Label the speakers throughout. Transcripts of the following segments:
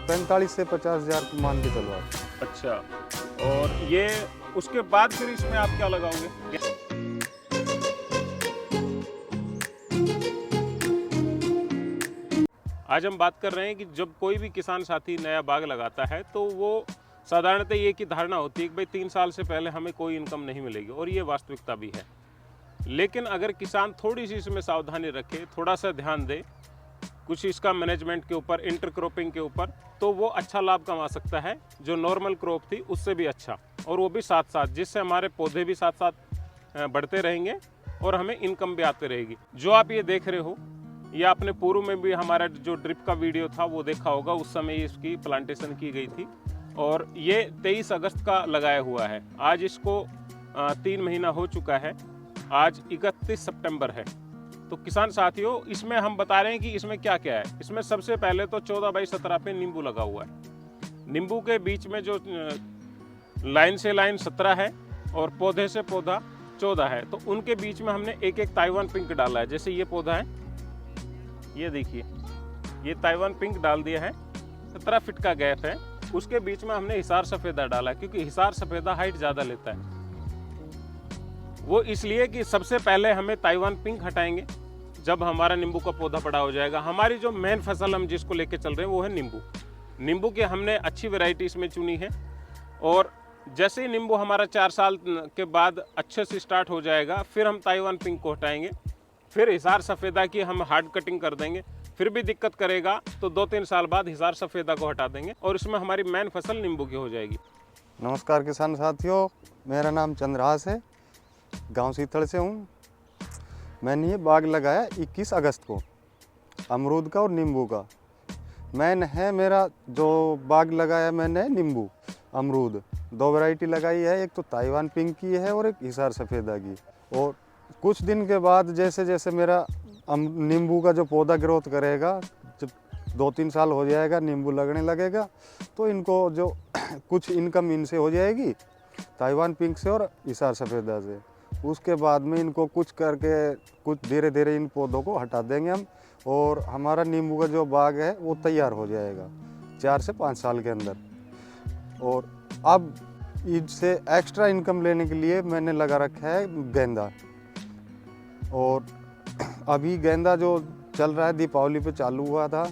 Speaker 1: 45 से 50,000 मान के चलो आप।
Speaker 2: अच्छा, और ये उसके बाद फिर इसमें आप क्या लगाओगे? आज हम बात कर रहे हैं कि जब कोई भी किसान साथी नया बाग लगाता है तो वो साधारणतः ये की धारणा होती है कि भाई 3 साल से पहले हमें कोई इनकम नहीं मिलेगी, और ये वास्तविकता भी है। लेकिन अगर किसान थोड़ी सी इसमें सावधानी रखे, थोड़ा सा ध्यान दे कुछ इसका मैनेजमेंट के ऊपर, इंटरक्रॉपिंग के ऊपर, तो वो अच्छा लाभ कमा सकता है, जो नॉर्मल क्रॉप थी उससे भी अच्छा, और वो भी साथ साथ, जिससे हमारे पौधे भी साथ साथ बढ़ते रहेंगे और हमें इनकम भी आती रहेगी। जो आप ये देख रहे हो, ये आपने पूर्व में भी हमारा जो ड्रिप का वीडियो था वो देखा होगा, उस समय इसकी प्लांटेशन की गई थी, और ये 23 अगस्त का लगाया हुआ है। आज इसको 3 महीना हो चुका है, आज 31 सितंबर है। तो किसान साथियों, इसमें हम बता रहे हैं कि इसमें क्या क्या है। इसमें सबसे पहले तो 14x17 पे नींबू लगा हुआ है। नींबू के बीच में जो लाइन से लाइन 17 है और पौधे से पौधा 14 है, तो उनके बीच में हमने एक एक ताइवान पिंक डाला है। जैसे ये पौधा है, ये देखिए, ये ताइवान पिंक डाल दिया है, 17 फीट का गैप है। उसके बीच में हमने हिसार सफेदा डाला है, क्योंकि हिसार सफेदा हाइट ज़्यादा लेता है। वो इसलिए कि सबसे पहले हमें ताइवान पिंक हटाएंगे जब हमारा नींबू का पौधा बड़ा हो जाएगा। हमारी जो मेन फसल हम जिसको लेके चल रहे हैं वो है नींबू। नींबू की हमने अच्छी वैरायटी इसमें चुनी है, और जैसे ही नींबू हमारा 4 साल के बाद अच्छे से स्टार्ट हो जाएगा, फिर हम ताइवान पिंक को हटाएंगे, फिर हिसार सफ़ेदा की हम हार्ड कटिंग कर देंगे। फिर भी दिक्कत करेगा तो 2-3 साल बाद हिसार सफ़ेदा को हटा देंगे, और इसमें हमारी मेन फसल नींबू की हो जाएगी।
Speaker 1: नमस्कार किसान साथियों, मेरा नाम चंद्रहास है, गांव सीथड़ से हूँ। मैंने ये बाग लगाया 21 अगस्त को, अमरूद का और नींबू का। मैंने है मेरा जो बाग लगाया मैंने नींबू अमरूद, 2 वैरायटी लगाई है, एक तो ताइवान पिंक की है और एक हिसार सफ़ेदा की। और कुछ दिन के बाद जैसे जैसे मेरा नींबू का जो पौधा ग्रोथ करेगा, जब 2-3 साल हो जाएगा, नींबू लगने लगेगा, तो इनको जो कुछ इनकम इनसे हो जाएगी, ताइवान पिंक से और हिसार सफ़ेदा से। उसके बाद में इनको कुछ करके कुछ धीरे धीरे इन पौधों को हटा देंगे हम, और हमारा नींबू का जो बाग है वो तैयार हो जाएगा 4 से 5 साल के अंदर। और अब इससे एक्स्ट्रा इनकम लेने के लिए मैंने लगा रखा है गेंदा। और अभी गेंदा जो चल रहा है, दीपावली पे चालू हुआ था।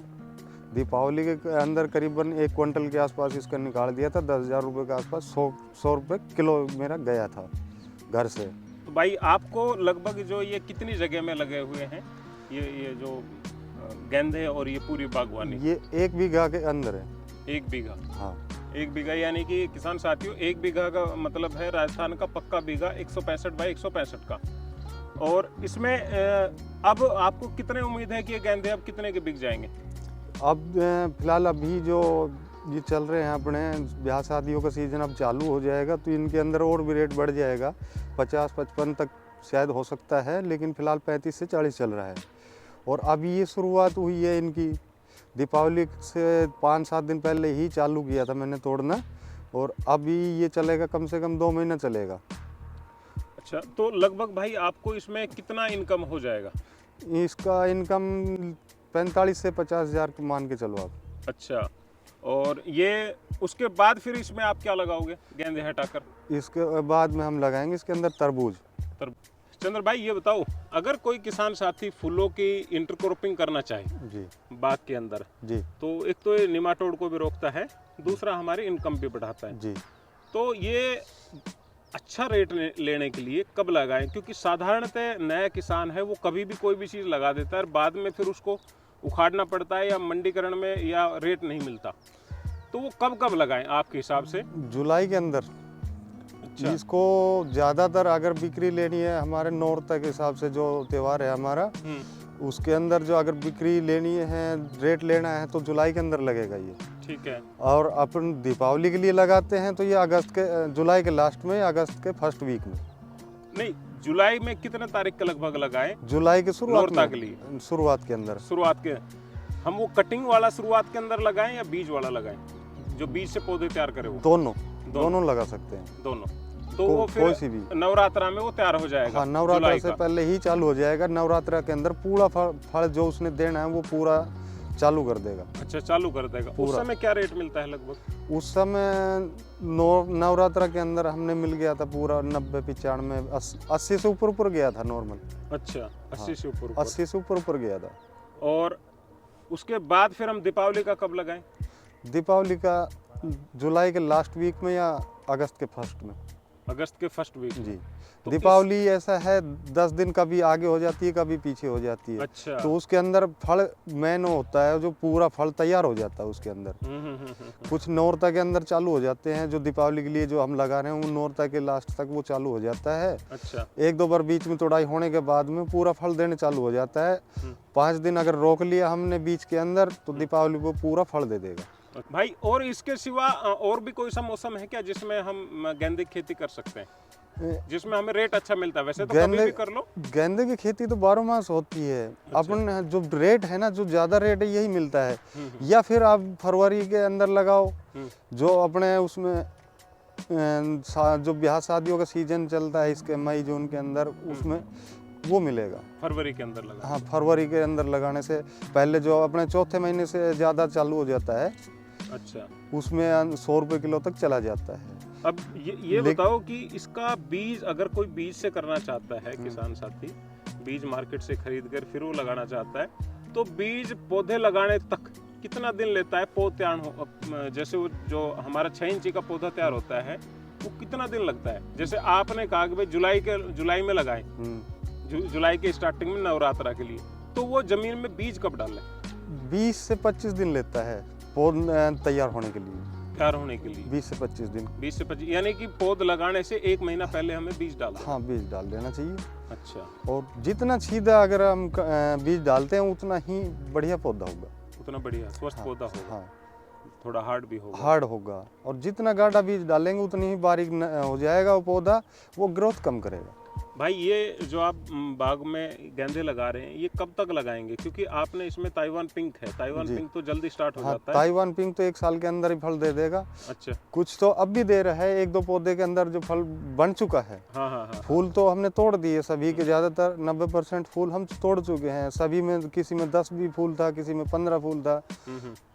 Speaker 1: दीपावली के अंदर करीबन 1 क्विंटल के आसपास इसका निकाल दिया था। 10,000 रुपये के आसपास 100 रुपये किलो मेरा गया था घर से।
Speaker 2: तो भाई, आपको लगभग जो ये कितनी जगह में लगे हुए हैं ये जो गेंदे और ये पूरी बागवानी?
Speaker 1: ये 1 बीघा के अंदर है।
Speaker 2: 1 बीघा? हाँ, 1 बीघा, यानी कि किसान साथियों 1 बीघा का मतलब है राजस्थान का पक्का बीघा, 165 बाई 165 का। और इसमें अब आपको कितने उम्मीद है कि ये गेंदे अब कितने के बिक जाएंगे?
Speaker 1: अब फिलहाल अभी जो ये चल रहे हैं अपने ब्याह शादियों का सीज़न अब चालू हो जाएगा, तो इनके अंदर और भी रेट बढ़ जाएगा, 50-55 तक शायद हो सकता है, लेकिन फ़िलहाल 35 से 40 चल रहा है। और अभी ये शुरुआत हुई है इनकी, दीपावली से 5-7 दिन पहले ही चालू किया था मैंने तोड़ना, और अभी ये चलेगा कम से कम 2 महीना चलेगा।
Speaker 2: अच्छा, तो लगभग भाई आपको इसमें कितना इनकम हो जाएगा?
Speaker 1: इसका इनकम 45 से 50,000 मान के चलो आप।
Speaker 2: अच्छा, और ये उसके बाद फिर इसमें आप क्या लगाओगे गेंदे हटाकर?
Speaker 1: इसके बाद में हम लगाएंगे इसके अंदर तरबूज।
Speaker 2: चंद्र भाई, ये बताओ, अगर कोई किसान साथी फूलों की इंटरक्रॉपिंग करना चाहे
Speaker 1: जी
Speaker 2: बाग के अंदर
Speaker 1: जी,
Speaker 2: तो एक तो ये निमाटोड को भी रोकता है, दूसरा हमारी इनकम भी बढ़ाता है
Speaker 1: जी।
Speaker 2: तो ये अच्छा रेट लेने के लिए कब लगाएं? क्योंकि साधारणतः नया किसान है, वो कभी भी कोई भी चीज़ लगा देता है और बाद में फिर उसको उखाड़ना पड़ता है, या मंडीकरण में या रेट नहीं मिलता। तो वो कब कब लगाएं आपके हिसाब से?
Speaker 1: जुलाई के अंदर।
Speaker 2: अच्छा।
Speaker 1: इसको ज़्यादातर अगर बिक्री लेनी है, हमारे नॉर्थ के हिसाब से जो त्यौहार है हमारा, उसके अंदर जो अगर बिक्री लेनी है, रेट लेना है, तो जुलाई के अंदर लगेगा ये।
Speaker 2: ठीक है।
Speaker 1: और अपन दीपावली के लिए लगाते हैं तो ये अगस्त के, जुलाई के लास्ट में, अगस्त के फर्स्ट वीक में।
Speaker 2: नहीं, जुलाई में कितने तारीख के लगभग लगाएं?
Speaker 1: जुलाई के शुरुआत
Speaker 2: नौरता के लिए?
Speaker 1: शुरुआत के अंदर।
Speaker 2: शुरुआत के हम वो कटिंग वाला शुरुआत के अंदर लगाएं या बीज वाला लगाएं, जो बीज से पौधे तैयार करे? वो
Speaker 1: दोनों लगा सकते हैं।
Speaker 2: दोनों। तो वो फिर नवरात्रा में वो तैयार हो जाएगा?
Speaker 1: हाँ, नवरात्रा से पहले ही चालू हो जाएगा। नवरात्रा के अंदर पूरा फल जो उसने देना है वो पूरा चालू कर देगा।
Speaker 2: अच्छा, चालू कर देगा। उस
Speaker 1: पूरा।
Speaker 2: समय क्या रेट मिलता है लगभग?
Speaker 1: उस समय नवरात्र के अंदर हमने मिल गया था पूरा 90-95 80 से ऊपर गया था नॉर्मल।
Speaker 2: अच्छा, 80
Speaker 1: हाँ,
Speaker 2: से ऊपर
Speaker 1: 80 से ऊपर गया था।
Speaker 2: और उसके बाद फिर हम दीपावली का कब लगाएं?
Speaker 1: दीपावली का जुलाई के लास्ट वीक में या अगस्त के फर्स्ट में।
Speaker 2: अगस्त के फर्स्ट वीक में।
Speaker 1: जी।
Speaker 2: तो
Speaker 1: दीपावली ऐसा है 10 दिन कभी आगे हो जाती है, कभी पीछे हो जाती है।
Speaker 2: अच्छा।
Speaker 1: तो उसके अंदर फल मेन होता है, जो पूरा फल तैयार हो जाता है उसके अंदर। कुछ नौरता के अंदर चालू हो जाते हैं, जो दीपावली के लिए जो हम लगा रहे हैं वो नौरता के लास्ट तक वो चालू हो जाता है।
Speaker 2: अच्छा।
Speaker 1: 1-2 बार बीच में तोड़ाई होने के बाद में पूरा फल देने चालू हो जाता है। 5 दिन अगर रोक लिया हमने बीच के अंदर तो दीपावली को पूरा फल दे देगा।
Speaker 2: भाई, और इसके सिवा और भी कोई सा मौसम है क्या जिसमें हम गेंदे की खेती कर सकते हैं, जिसमें हमें रेट अच्छा मिलता है? वैसे तो कभी भी कर लो।
Speaker 1: गेंदे की खेती तो 12 मास होती है। अपन जो रेट है ना, जो ज़्यादा रेट है यही मिलता है। या फिर आप फरवरी के अंदर लगाओ, जो अपने उसमें जो ब्याह शादियों का सीजन चलता है इसके मई जून के अंदर, उसमें वो मिलेगा।
Speaker 2: फरवरी के अंदर लगा।
Speaker 1: हाँ, फरवरी के अंदर लगाने से पहले जो अपने चौथे महीने से ज़्यादा चालू हो जाता है।
Speaker 2: अच्छा।
Speaker 1: उसमें 100 रुपये किलो तक चला जाता है।
Speaker 2: अब ये बताओ कि इसका बीज, अगर कोई बीज से करना चाहता है किसान साथी, बीज मार्केट से खरीद कर फिर वो लगाना चाहता है, तो बीज पौधे लगाने तक कितना दिन लेता है पौध तैयार हो? जैसे वो जो हमारा 6 इंची का पौधा तैयार होता है वो कितना दिन लगता है? जैसे आपने कहा कि भाई जुलाई में लगाएं, जुलाई के स्टार्टिंग में नवरात्रा के लिए, तो वो जमीन में बीज कब डालें?
Speaker 1: 20 से 25 दिन लेता है पौध तैयार होने के लिए।
Speaker 2: तैयार होने के लिए
Speaker 1: 20 से 25 दिन।
Speaker 2: 20 से 25, यानी कि पौध लगाने से 1 महीना पहले हमें बीज डालना।
Speaker 1: हाँ, बीज डाल देना चाहिए।
Speaker 2: अच्छा।
Speaker 1: और जितना सीधा अगर हम बीज डालते हैं उतना ही बढ़िया पौधा होगा,
Speaker 2: उतना बढ़िया स्वस्थ
Speaker 1: हाँ,
Speaker 2: पौधा होगा।
Speaker 1: हाँ,
Speaker 2: थोड़ा हार्ड भी होगा।
Speaker 1: हार्ड होगा। और जितना गाढ़ा बीज डालेंगे उतनी ही बारीक हो जाएगा वो पौधा, वो ग्रोथ कम करेगा।
Speaker 2: भाई, ये जो आप बाग में गेंदे लगा रहे हैं, ये कब तक लगाएंगे? क्योंकि आपने इसमें ताइवान पिंक है, ताइवान पिंक तो जल्दी स्टार्ट हो जाता है।
Speaker 1: ताइवान पिंक तो 1 साल के अंदर ही फल दे देगा।
Speaker 2: अच्छा।
Speaker 1: कुछ तो अब भी दे रहा है, 1-2 पौधे के अंदर जो फल बन चुका है।
Speaker 2: हाँ हाँ हाँ।
Speaker 1: फूल तो हमने तोड़ दिए सभी के, ज़्यादातर 90% फूल हम तोड़ चुके हैं सभी में। किसी में 10 भी फूल था, किसी में 15 फूल था।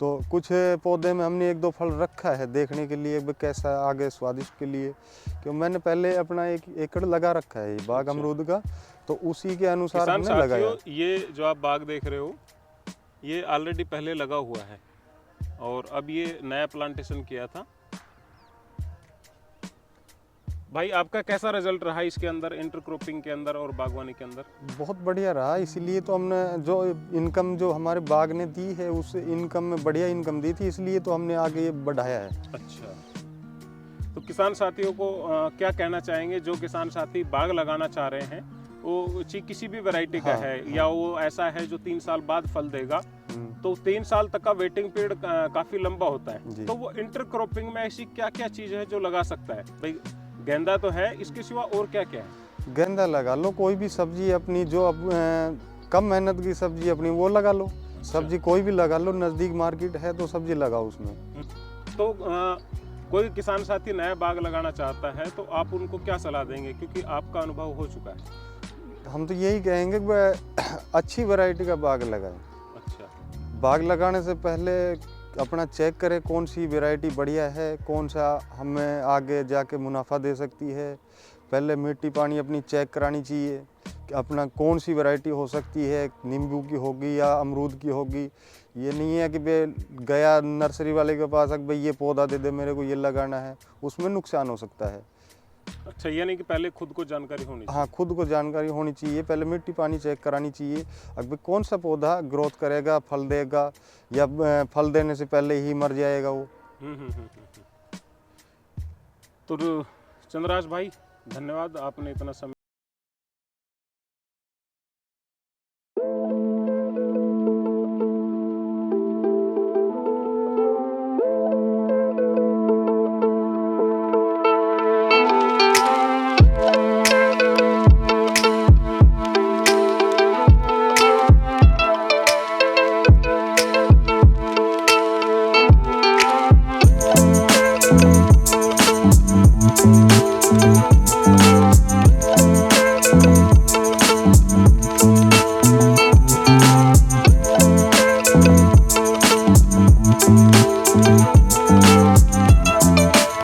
Speaker 1: तो कुछ पौधे में हमने 1-2 फल रखा है देखने के लिए कैसा आगे स्वादिष्ट के लिए, क्योंकि मैंने पहले अपना 1 एकड़ लगा रखा है ये बाग अमरूद का, तो उसी के अनुसार हमने लगाया।
Speaker 2: ये जो आप बाग देख रहे हो, ये ऑलरेडी पहले लगा हुआ है और अब ये नया प्लांटेशन किया था। भाई, आपका कैसा रिजल्ट रहा इसके अंदर, इंटरक्रॉपिंग के अंदर और बागवानी के अंदर?
Speaker 1: बहुत बढ़िया रहा। इसीलिए तो हमने जो इनकम जो हमारे बाग ने दी है, उस इनकम में बढ़िया इनकम दी थी, इसलिए तो हमने आगे ये बढ़ाया है।
Speaker 2: अच्छा। तो किसान साथियों को क्या कहना चाहेंगे जो किसान साथी बाग लगाना चाह रहे हैं? वो किसी भी वैरायटी का है, या वो ऐसा है जो 3 साल बाद फल देगा, तो 3 साल तक का वेटिंग पीरियड काफी लंबा होता है, तो वो इंटरक्रॉपिंग में ऐसी क्या क्या चीज है जो लगा सकता है? भाई, गेंदा तो है, इसके सिवा और क्या क्या है?
Speaker 1: गेंदा लगा लो, कोई भी सब्जी अपनी जो कम मेहनत की सब्जी अपनी वो लगा लो। सब्जी कोई भी लगा लो, नज़दीक मार्केट है तो सब्जी लगाओ उसमें।
Speaker 2: तो कोई किसान साथी नया बाग लगाना चाहता है तो आप उनको क्या सलाह देंगे, क्योंकि आपका अनुभव हो चुका है?
Speaker 1: हम तो यही कहेंगे कि अच्छी वैरायटी का बाग लगाएं।
Speaker 2: अच्छा।
Speaker 1: बाग लगाने से पहले अपना चेक करें कौन सी वैरायटी बढ़िया है, कौन सा हमें आगे जाके मुनाफा दे सकती है। पहले मिट्टी पानी अपनी चेक करानी चाहिए कि अपना कौन सी वैरायटी हो सकती है, नींबू की होगी या अमरूद की होगी। ये नहीं है कि भाई गया नर्सरी वाले के पास भाई ये पौधा दे दे मेरे को, ये लगाना है, उसमें नुकसान हो सकता है।
Speaker 2: अच्छा, यानी कि पहले खुद को जानकारी होनी चाहिए।
Speaker 1: हाँ, खुद को जानकारी होनी चाहिए। पहले मिट्टी पानी चेक करानी चाहिए, अब कौन सा पौधा ग्रोथ करेगा, फल देगा, या फल देने से पहले ही मर जाएगा वो। तो
Speaker 2: चंद्रराज भाई, धन्यवाद, आपने इतना समय